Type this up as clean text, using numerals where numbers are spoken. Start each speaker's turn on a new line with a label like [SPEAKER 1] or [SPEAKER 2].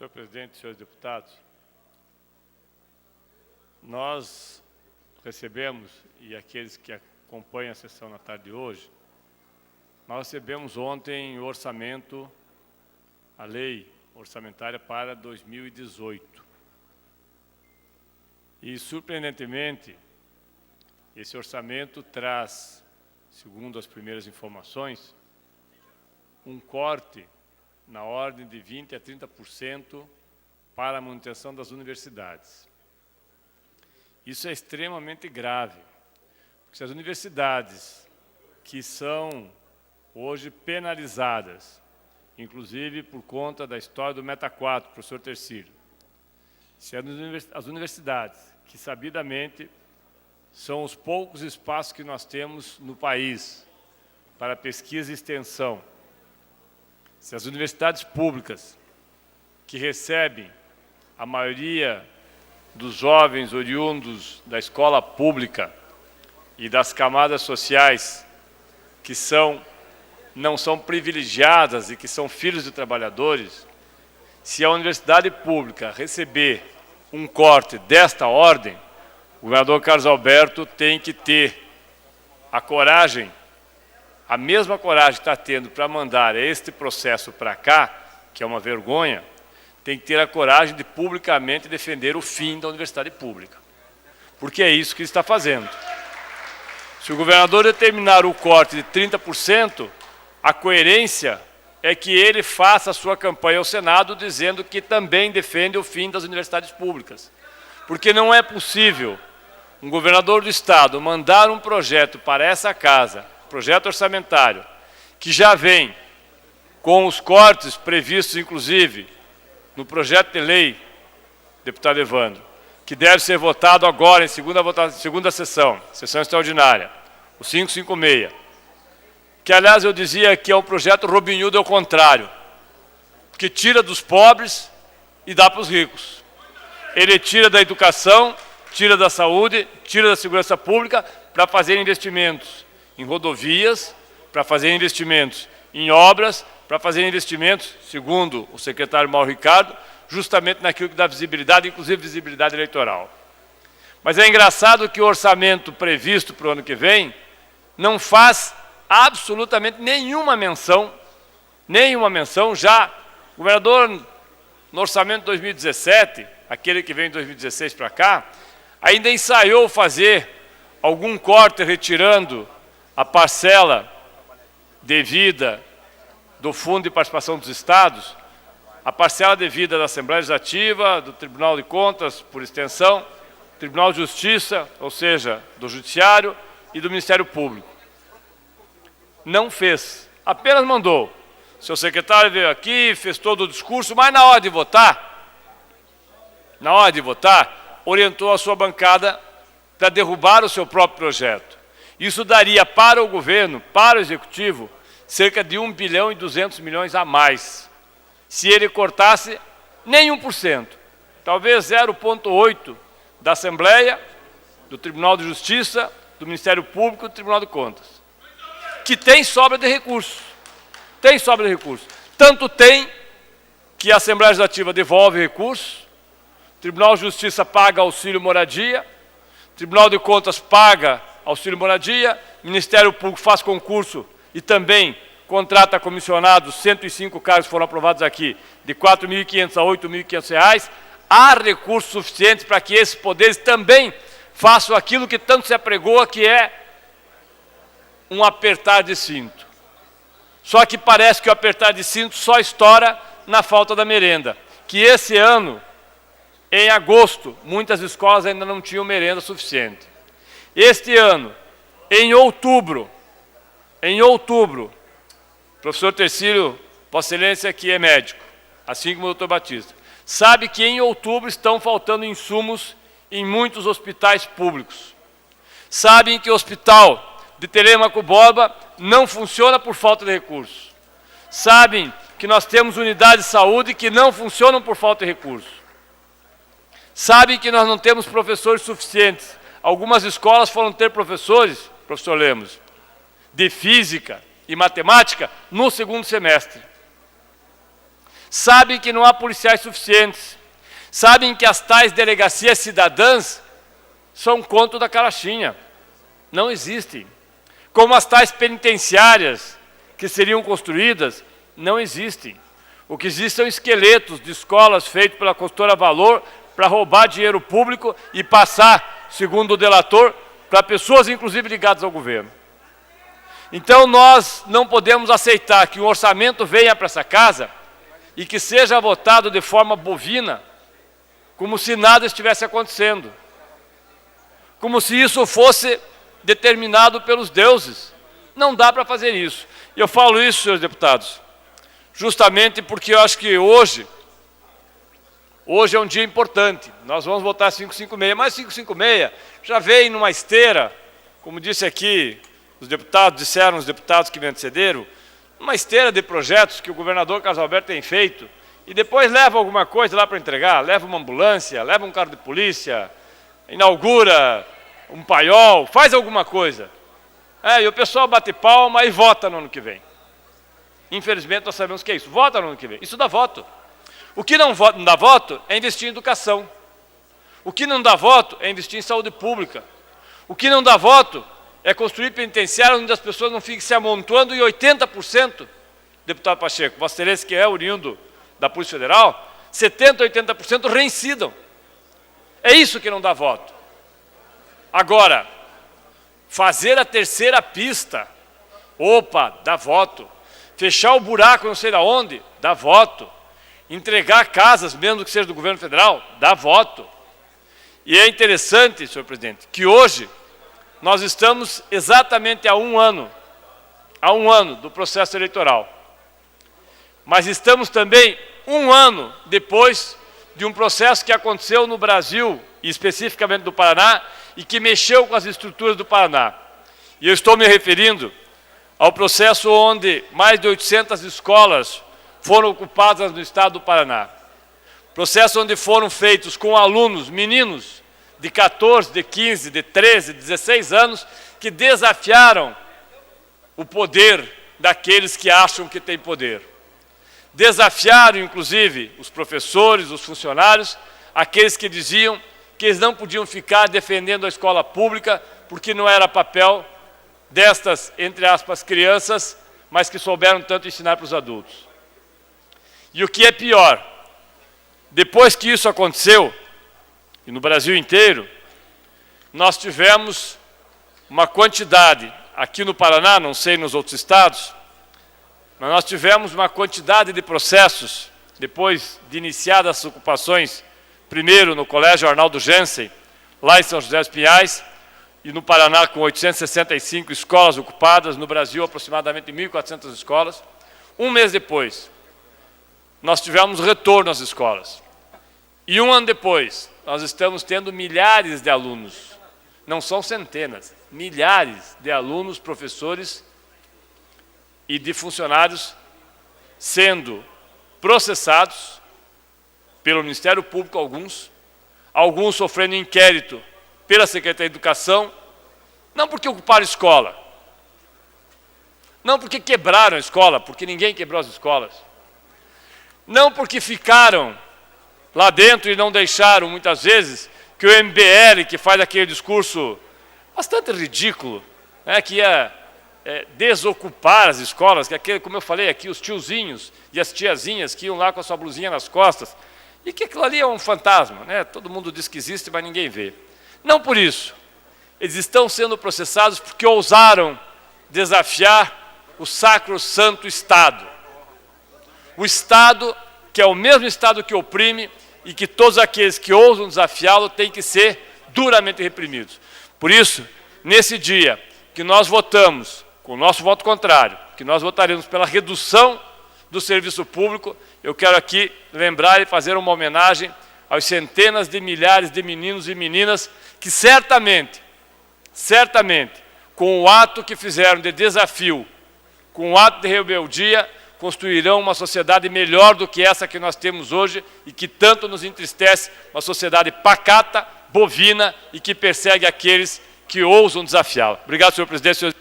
[SPEAKER 1] Senhor presidente, senhores deputados, nós recebemos, e aqueles que acompanham a sessão na tarde de hoje, nós recebemos ontem o orçamento, a lei orçamentária para 2018. E, surpreendentemente, esse orçamento traz, segundo as primeiras informações, um corte na ordem de 20% a 30% para a manutenção das universidades. Isso é extremamente grave, porque se as universidades que são hoje penalizadas, inclusive por conta da história do Meta 4, professor Tercílio, se as universidades, que sabidamente são os poucos espaços que nós temos no país para pesquisa e extensão, se as universidades públicas, que recebem a maioria dos jovens oriundos da escola pública e das camadas sociais que não são privilegiadas e que são filhos de trabalhadores, se a universidade pública receber um corte desta ordem, o governador Carlos Alberto tem que ter a coragem, a mesma coragem que está tendo para mandar este processo para cá, que é uma vergonha, tem que ter a coragem de publicamente defender o fim da universidade pública. Porque é isso que ele está fazendo. Se o governador determinar o corte de 30%, a coerência é que ele faça a sua campanha ao Senado dizendo que também defende o fim das universidades públicas. Porque não é possível um governador do Estado mandar um projeto para essa casa, projeto orçamentário, que já vem com os cortes previstos, inclusive, no projeto de lei, deputado Evandro, que deve ser votado agora em segunda sessão extraordinária, o 556, que, aliás, eu dizia que é um projeto Robin Hood ao contrário, que tira dos pobres e dá para os ricos. Ele tira da educação, tira da saúde, tira da segurança pública para fazer investimentos em rodovias, para fazer investimentos em obras, para fazer investimentos, segundo o secretário Mauro Ricardo, justamente naquilo que dá visibilidade, inclusive visibilidade eleitoral. Mas é engraçado que o orçamento previsto para o ano que vem não faz absolutamente nenhuma menção, já o governador, no orçamento de 2017, aquele que vem de 2016 para cá, ainda ensaiou fazer algum corte retirando a parcela devida do Fundo de Participação dos Estados, a parcela devida da Assembleia Legislativa, do Tribunal de Contas, por extensão, Tribunal de Justiça, ou seja, do Judiciário e do Ministério Público. Não fez, apenas mandou. Seu secretário veio aqui, fez todo o discurso, mas na hora de votar, orientou a sua bancada para derrubar o seu próprio projeto. Isso daria para o governo, para o executivo, cerca de 1 bilhão e 200 milhões a mais, se ele cortasse nem 1%, talvez 0,8% da Assembleia, do Tribunal de Justiça, do Ministério Público e do Tribunal de Contas, que tem sobra de recursos. Tem sobra de recursos. Tanto tem que a Assembleia Legislativa devolve recursos, o Tribunal de Justiça paga auxílio moradia, o Tribunal de Contas paga auxílio moradia, o Ministério Público faz concurso e também contrata comissionados, 105 cargos foram aprovados aqui, de R$ 4.500 a R$ 8.500, há recursos suficientes para que esses poderes também façam aquilo que tanto se apregoa, que é um apertar de cinto. Só que parece que o apertar de cinto só estoura na falta da merenda, que esse ano, em agosto, muitas escolas ainda não tinham merenda suficiente. Este ano, em outubro, professor Tercílio, Vossa Excelência, que é médico, assim como o doutor Batista, sabe que em outubro estão faltando insumos em muitos hospitais públicos. Sabem que o hospital de Telêmaco Borba não funciona por falta de recursos. Sabem que nós temos unidades de saúde que não funcionam por falta de recursos. Sabem que nós não temos professores suficientes. Algumas escolas foram ter professores, professor Lemos, de física e matemática no segundo semestre. sabem que não há policiais suficientes, sabem que as tais delegacias cidadãs são conto da carochinha, não existem. Como as tais penitenciárias que seriam construídas, não existem. O que existe são esqueletos de escolas feitos pela construtora Valor para roubar dinheiro público e passar, segundo o delator, para pessoas, inclusive, ligadas ao governo. Então, nós não podemos aceitar que um orçamento venha para essa casa e que seja votado de forma bovina, como se nada estivesse acontecendo. Como se isso fosse determinado pelos deuses. Não dá para fazer isso. E eu falo isso, senhores deputados, justamente porque eu acho que hoje é um dia importante. Nós vamos votar 556, mas 556 já veio numa esteira, como disse aqui, os deputados que me antecederam, uma esteira de projetos que o governador Carlos Alberto tem feito, e depois leva alguma coisa lá para entregar, leva uma ambulância, leva um carro de polícia, inaugura um paiol, faz alguma coisa. E o pessoal bate palma e vota no ano que vem. Infelizmente, nós sabemos que é isso. Vota no ano que vem. Isso dá voto. O que não dá voto é investir em educação. O que não dá voto é investir em saúde pública. O que não dá voto é construir penitenciários onde as pessoas não fiquem se amontoando e 80%, deputado Pacheco, Vossa Excelência, que é oriundo da Polícia Federal, 70%, 80% reincidam. É isso que não dá voto. Agora, fazer a terceira pista, opa, dá voto. Fechar o buraco não sei de onde, dá voto. Entregar casas, mesmo que seja do governo federal, dá voto. E é interessante, senhor presidente, que hoje nós estamos exatamente há um ano do processo eleitoral. Mas estamos também um ano depois de um processo que aconteceu no Brasil, e especificamente do Paraná, e que mexeu com as estruturas do Paraná. E eu estou me referindo ao processo onde mais de 800 escolas foram ocupadas no estado do Paraná. Processo onde foram feitos com alunos, meninos, de 14, de 15, de 13, de 16 anos, que desafiaram o poder daqueles que acham que têm poder. Desafiaram, inclusive, os professores, os funcionários, aqueles que diziam que eles não podiam ficar defendendo a escola pública porque não era papel destas, entre aspas, crianças, mas que souberam tanto ensinar para os adultos. E o que é pior, depois que isso aconteceu, e no Brasil inteiro, nós tivemos uma quantidade, aqui no Paraná, não sei nos outros estados, mas nós tivemos uma quantidade de processos, depois de iniciadas as ocupações, primeiro no Colégio Arnaldo Jensen, lá em São José dos Pinhais, e no Paraná com 865 escolas ocupadas, no Brasil aproximadamente 1.400 escolas. Um mês depois, nós tivemos retorno às escolas. E um ano depois, nós estamos tendo milhares de alunos, não são centenas, milhares de alunos, professores e de funcionários sendo processados pelo Ministério Público, alguns sofrendo inquérito pela Secretaria de Educação, não porque ocuparam escola, não porque quebraram a escola, porque ninguém quebrou as escolas, não porque ficaram lá dentro e não deixaram, muitas vezes, que o MBL, que faz aquele discurso bastante ridículo, né, que ia desocupar as escolas, que aquele, como eu falei aqui, os tiozinhos e as tiazinhas que iam lá com a sua blusinha nas costas, e que aquilo ali é um fantasma, né? Todo mundo diz que existe, mas ninguém vê. Não por isso. Eles estão sendo processados porque ousaram desafiar o sacro-santo Estado. O Estado, que é o mesmo Estado que oprime e que todos aqueles que ousam desafiá-lo têm que ser duramente reprimidos. Por isso, nesse dia que nós votamos, com o nosso voto contrário, que nós votaremos pela redução do serviço público, eu quero aqui lembrar e fazer uma homenagem aos centenas de milhares de meninos e meninas que certamente, com o ato que fizeram de desafio, com o ato de rebeldia, construirão uma sociedade melhor do que essa que nós temos hoje e que tanto nos entristece, uma sociedade pacata, bovina e que persegue aqueles que ousam desafiá-la. Obrigado, senhor presidente.